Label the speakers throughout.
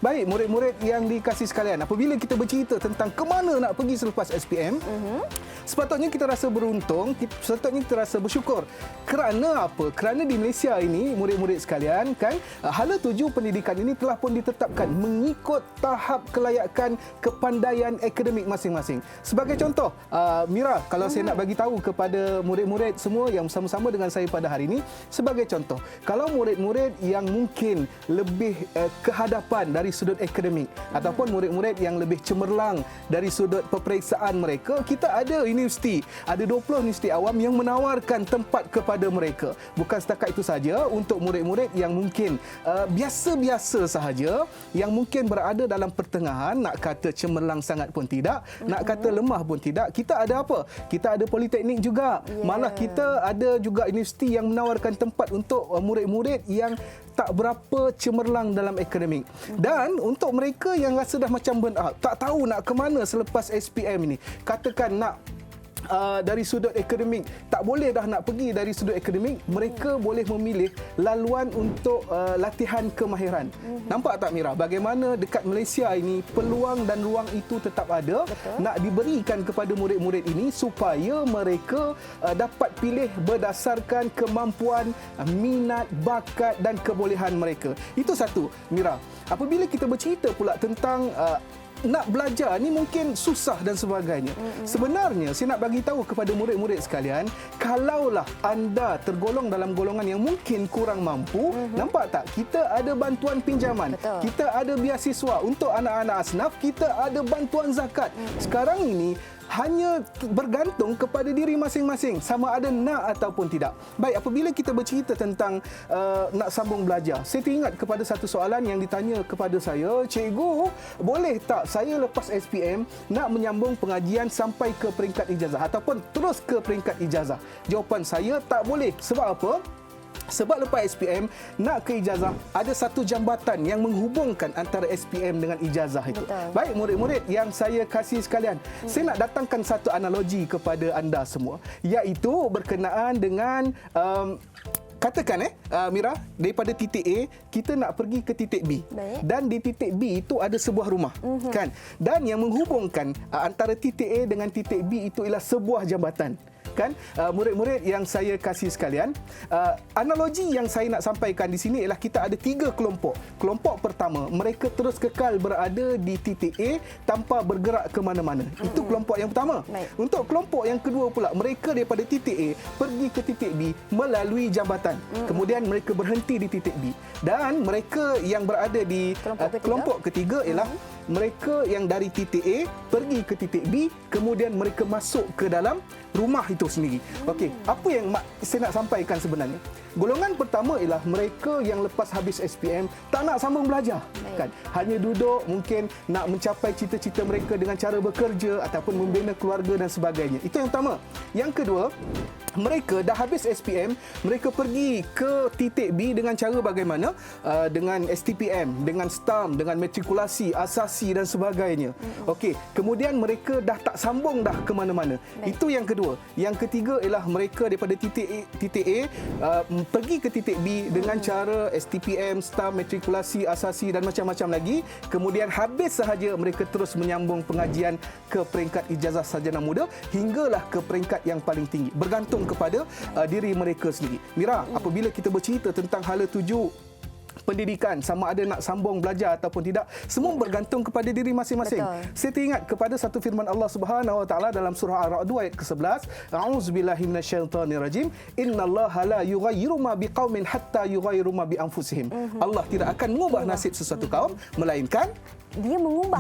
Speaker 1: Baik, murid-murid yang dikasihi sekalian, apabila kita bercerita tentang ke mana nak pergi selepas SPM, sepatutnya kita rasa beruntung, sepatutnya kita rasa bersyukur. Kerana apa? Kerana di Malaysia ini, murid-murid sekalian, kan, hala tuju pendidikan ini telah pun ditetapkan mengikut tahap kelayakan kepandaian akademik masing-masing. Sebagai contoh, Mira, kalau saya nak bagi tahu kepada murid-murid semua yang bersama-sama dengan saya pada hari ini, sebagai contoh, kalau murid-murid yang mungkin lebih kehadapan dari sudut akademik ataupun murid-murid yang lebih cemerlang dari sudut peperiksaan mereka, kita ada universiti, ada 20 universiti awam yang menawarkan tempat kepada mereka. Bukan setakat itu saja, untuk murid-murid yang mungkin biasa-biasa sahaja, yang mungkin berada dalam pertengahan, nak kata cemerlang sangat pun tidak, nak kata lemah pun tidak, kita ada apa? Kita ada politeknik juga. Malah kita ada juga universiti yang menawarkan tempat untuk murid-murid yang tak berapa cemerlang dalam akademik. Dan untuk mereka yang rasa dah macam burn out, tak tahu nak ke mana selepas SPM ini, katakan nak dari sudut akademik, tak boleh dah nak pergi dari sudut akademik, mereka boleh memilih laluan untuk latihan kemahiran. Nampak tak Mira, bagaimana dekat Malaysia ini peluang dan ruang itu tetap ada. Betul. Nak diberikan kepada murid-murid ini supaya mereka dapat pilih berdasarkan kemampuan, minat, bakat dan kebolehan mereka. Itu satu, Mira. Apabila kita bercerita pula tentang nak belajar ni mungkin susah dan sebagainya. Sebenarnya saya nak bagi tahu kepada murid-murid sekalian, kalaulah anda tergolong dalam golongan yang mungkin kurang mampu, nampak tak? Kita ada bantuan pinjaman. Betul. Kita ada beasiswa untuk anak-anak asnaf, kita ada bantuan zakat. Sekarang ini hanya bergantung kepada diri masing-masing sama ada nak ataupun tidak. Baik, apabila kita bercerita tentang nak sambung belajar, saya teringat kepada satu soalan yang ditanya kepada saya, cikgu, boleh tak saya lepas SPM nak menyambung pengajian sampai ke peringkat ijazah ataupun terus ke peringkat ijazah? Jawapan saya, tak boleh. Sebab apa? Sebab lepas SPM, nak ke ijazah, ada satu jambatan yang menghubungkan antara SPM dengan ijazah itu. Betul. Baik, murid-murid yang saya kasih sekalian, saya nak datangkan satu analogi kepada anda semua, iaitu berkenaan dengan katakan Mira, daripada titik A kita nak pergi ke titik B. Baik. Dan di titik B itu ada sebuah rumah, kan? Dan yang menghubungkan antara titik A dengan titik B itu ialah sebuah jambatan. Kan, murid-murid yang saya kasih sekalian, analogi yang saya nak sampaikan di sini ialah kita ada 3 kelompok. Kelompok pertama, mereka terus kekal berada di titik A tanpa bergerak ke mana-mana. Itu kelompok yang pertama. Baik. Untuk kelompok yang kedua pula, mereka daripada titik A pergi ke titik B melalui jambatan. Kemudian mereka berhenti di titik B. Dan mereka yang berada di kelompok ketiga ialah mereka yang dari titik A pergi ke titik B, kemudian mereka masuk ke dalam rumah itu sendiri. Okey, apa yang saya nak sampaikan sebenarnya? Golongan pertama ialah mereka yang lepas habis SPM tak nak sambung belajar. Kan? Hanya duduk, mungkin nak mencapai cita-cita mereka dengan cara bekerja ataupun membina keluarga dan sebagainya. Itu yang pertama. Yang kedua, mereka dah habis SPM, mereka pergi ke titik B dengan cara bagaimana? Dengan STPM, dengan STAM, dengan matrikulasi, asasi dan sebagainya. Okey, kemudian mereka dah tak sambung dah ke mana-mana. Itu yang kedua. Yang ketiga ialah mereka daripada titik A pergi ke titik B dengan cara STPM, STAM, matrikulasi, asasi dan macam-macam lagi. Kemudian habis sahaja mereka terus menyambung pengajian ke peringkat ijazah sarjana muda hinggalah ke peringkat yang paling tinggi. Bergantung kepada diri mereka sendiri. Mira, apabila kita bercerita tentang hala tuju pendidikan, sama ada nak sambung belajar ataupun tidak, semua bergantung kepada diri masing-masing. Saya teringat kepada satu firman Allah Subhanahu Wa Taala dalam surah Ar-Ra'd ayat ke-11, A'udzubillahi minasyaitonirrajim, innallaha la yughayyiru ma biqaumin hatta yughayyiru ma bi anfusihim. Allah tidak akan mengubah nasib sesuatu kaum melainkan
Speaker 2: dia mengubah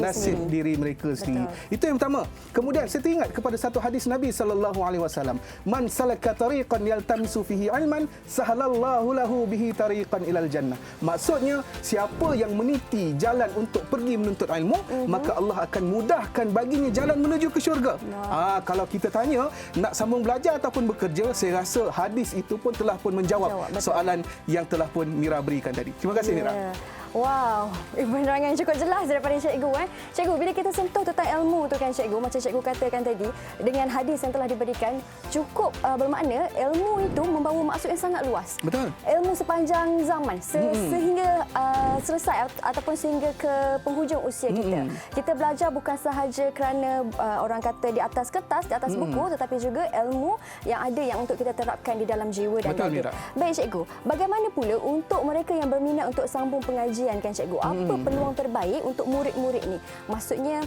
Speaker 1: nasib diri mereka sendiri. Itu yang pertama. Kemudian saya teringat kepada satu hadis Nabi sallallahu alaihi wasallam, man salaka tariqan yaltamisu fihi ilman sahalallahu lahu bihi tariqan ilal jannah. Maksudnya, siapa yang meniti jalan untuk pergi menuntut ilmu, maka Allah akan mudahkan baginya jalan menuju ke syurga. Kalau kita tanya nak sambung belajar ataupun bekerja, saya rasa hadis itu pun telah pun menjawab soalan yang telah pun Mira berikan tadi. Terima kasih Mira.
Speaker 2: Wow, penerangan yang cukup jelas daripada cikgu. Cikgu, bila kita sentuh tentang ilmu tu kan cikgu, macam cikgu katakan tadi, dengan hadis yang telah diberikan, cukup bermakna ilmu itu membawa maksud yang sangat luas.
Speaker 1: Betul.
Speaker 2: Ilmu sepanjang zaman, sehingga selesai ataupun sehingga ke penghujung usia kita. Kita belajar bukan sahaja kerana orang kata di atas kertas, di atas buku, tetapi juga ilmu yang ada yang untuk kita terapkan di dalam jiwa dan dada. Baik cikgu, bagaimana pula untuk mereka yang berminat untuk sambung pengajian kan cikgu, apa peluang terbaik untuk murid-murid ni? Maksudnya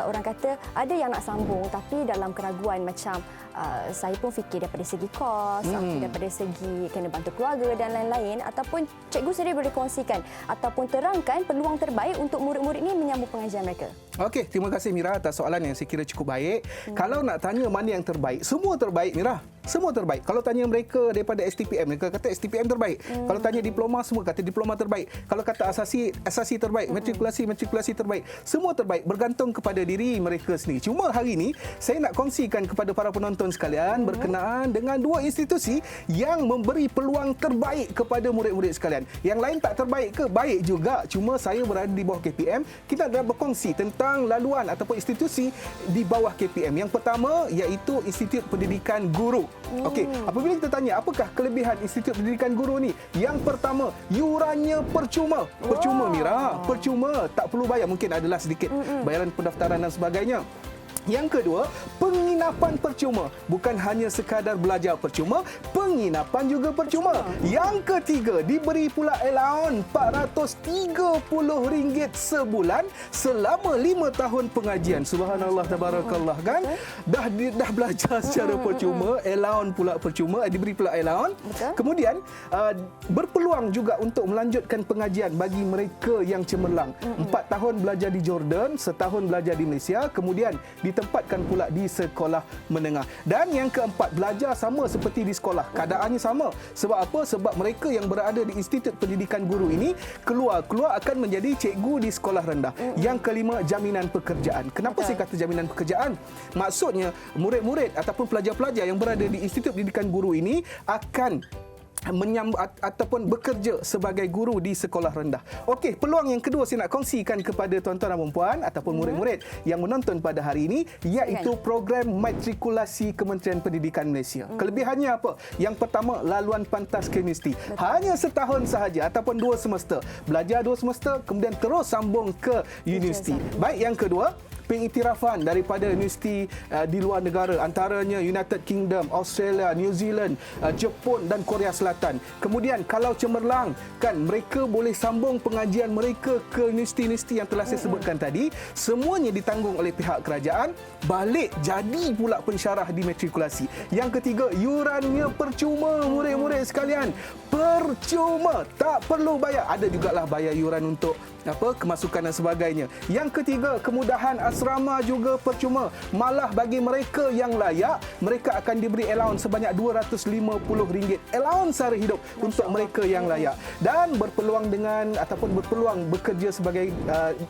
Speaker 2: orang kata ada yang nak sambung tapi dalam keraguan macam saya pun fikir daripada segi kos, daripada segi kena bantu keluarga dan lain-lain, ataupun cikgu sendiri boleh kongsikan ataupun terangkan peluang terbaik untuk murid-murid ni menyambung pengajian mereka.
Speaker 1: Okey, terima kasih Mira atas soalan yang saya kira cukup baik. Kalau nak tanya mana yang terbaik, semua terbaik Mira. Semua terbaik. Kalau tanya mereka daripada STPM, mereka kata STPM terbaik. Kalau tanya diploma, semua kata diploma terbaik. Kalau kata asasi terbaik, matrikulasi terbaik. Semua terbaik, bergantung kepada diri mereka sendiri. Cuma hari ini saya nak kongsikan kepada para penonton sekalian berkenaan dengan dua institusi yang memberi peluang terbaik kepada murid-murid sekalian. Yang lain tak terbaik ke? Baik juga. Cuma saya berada di bawah KPM, kita nak berkongsi tentang laluan ataupun institusi di bawah KPM. Yang pertama iaitu Institut Pendidikan Guru. Okey, apabila kita tanya apakah kelebihan Institut Pendidikan Guru ni? Yang pertama, yurannya percuma. Percuma Mira, percuma, tak perlu bayar. Mungkin adalah sedikit bayaran pendaftaran dan sebagainya. Yang kedua, penginapan percuma. Bukan hanya sekadar belajar percuma, penginapan juga percuma. Yang ketiga, diberi pula allowance RM430 sebulan selama 5 tahun pengajian. Subhanallah, tabarakallah kan? Dah belajar secara percuma, allowance pula percuma, diberi pula allowance. Kemudian, berpeluang juga untuk melanjutkan pengajian bagi mereka yang cemerlang. 4 tahun belajar di Jordan, setahun belajar di Malaysia, kemudian ditempatkan pula di sekolah menengah. Dan yang keempat, belajar sama seperti di sekolah. Keadaannya sama. Sebab apa? Sebab mereka yang berada di Institut Pendidikan Guru ini keluar akan menjadi cikgu di sekolah rendah. Yang kelima, jaminan pekerjaan. Kenapa saya kata jaminan pekerjaan? Maksudnya murid-murid ataupun pelajar-pelajar yang berada di Institut Pendidikan Guru ini akan ataupun bekerja sebagai guru di sekolah rendah. Okey, peluang yang kedua saya nak kongsikan kepada tuan-tuan dan puan ataupun murid-murid yang menonton pada hari ini iaitu program matrikulasi Kementerian Pendidikan Malaysia. Kelebihannya apa? Yang pertama, laluan pantas ke universiti. Hanya setahun sahaja ataupun 2 semester. Belajar 2 semester kemudian terus sambung ke universiti. Baik, yang kedua, pengiktirafan daripada universiti di luar negara, antaranya United Kingdom, Australia, New Zealand, Jepun dan Korea Selatan. Kemudian kalau cemerlang kan mereka boleh sambung pengajian mereka ke universiti-universiti yang telah saya sebutkan tadi. Semuanya ditanggung oleh pihak kerajaan, balik jadi pula pensyarah di matrikulasi. Yang ketiga, yurannya percuma murid-murid sekalian. Percuma, tak perlu bayar. Ada jugalah bayar yuran untuk kemasukan dan sebagainya. Yang ketiga, kemudahan asrama juga percuma. Malah bagi mereka yang layak, mereka akan diberi allowance sebanyak RM250 allowance sara hidup untuk mereka yang layak, dan berpeluang bekerja sebagai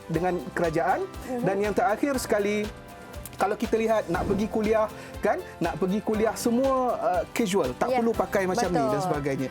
Speaker 1: dengan kerajaan. Dan yang terakhir sekali, kalau kita lihat nak pergi kuliah semua casual, tak perlu pakai macam ni dan sebagainya.